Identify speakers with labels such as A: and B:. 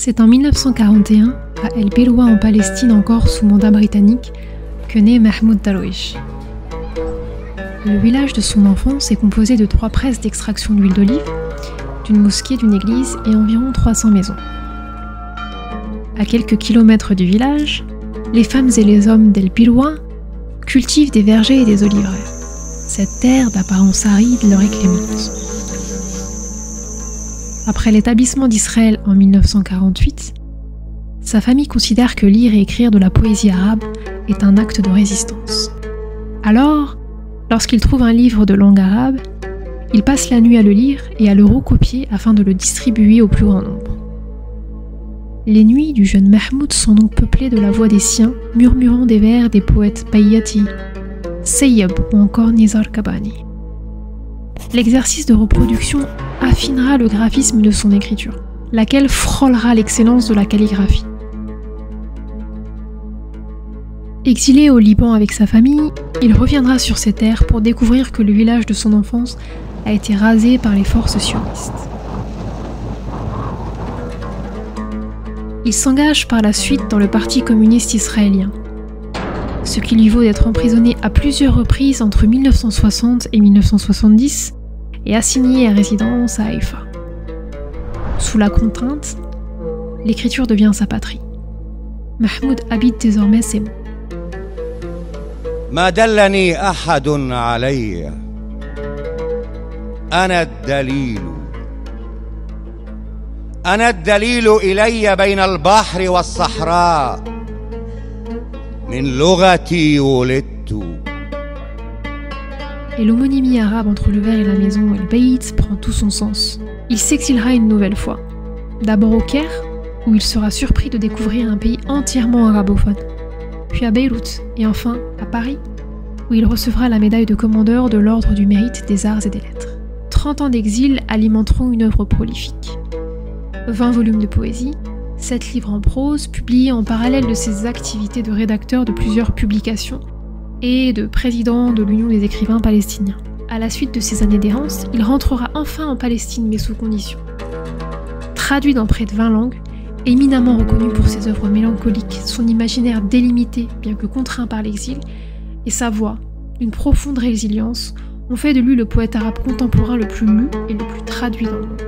A: C'est en 1941, à El Beroua en Palestine encore sous mandat britannique, que naît Mahmoud Darwish. Le village de son enfance est composé de 3 presses d'extraction d'huile d'olive, d'une mosquée, d'une église et environ 300 maisons. À quelques kilomètres du village, les femmes et les hommes d'El Beroua cultivent des vergers et des oliveraies. Cette terre d'apparence aride leur est clémente. Après l'établissement d'Israël en 1948, sa famille considère que lire et écrire de la poésie arabe est un acte de résistance. Alors, lorsqu'il trouve un livre de langue arabe, il passe la nuit à le lire et à le recopier afin de le distribuer au plus grand nombre. Les nuits du jeune Mahmoud sont donc peuplées de la voix des siens, murmurant des vers des poètes Bayati, Sayyab ou encore Nizar Kabani. L'exercice de reproduction affinera le graphisme de son écriture, laquelle frôlera l'excellence de la calligraphie. Exilé au Liban avec sa famille, il reviendra sur ses terres pour découvrir que le village de son enfance a été rasé par les forces sionistes. Il s'engage par la suite dans le Parti communiste israélien, ce qui lui vaut d'être emprisonné à plusieurs reprises entre 1960 et 1970 et assigné à résidence à Haïfa. Sous la contrainte, l'écriture devient sa patrie. Mahmoud habite désormais ces mots.
B: ما دلني أحد علي أنا الدليل أنا الدليل إلي بين البحر والصحراء من لغتي ولدت.
A: Et l'homonymie arabe entre le vers et la maison et le bayt prend tout son sens. Il s'exilera une nouvelle fois. D'abord au Caire, où il sera surpris de découvrir un pays entièrement arabophone. Puis à Beyrouth, et enfin à Paris, où il recevra la médaille de commandeur de l'Ordre du Mérite des Arts et des Lettres. 30 ans d'exil alimenteront une œuvre prolifique. 20 volumes de poésie, 7 livres en prose, publiés en parallèle de ses activités de rédacteur de plusieurs publications et de président de l'Union des écrivains palestiniens. À la suite de ces années d'errance, il rentrera enfin en Palestine, mais sous condition. Traduit dans près de 20 langues, éminemment reconnu pour ses œuvres mélancoliques, son imaginaire délimité, bien que contraint par l'exil, et sa voix, d'une profonde résilience, ont fait de lui le poète arabe contemporain le plus lu et le plus traduit dans le monde.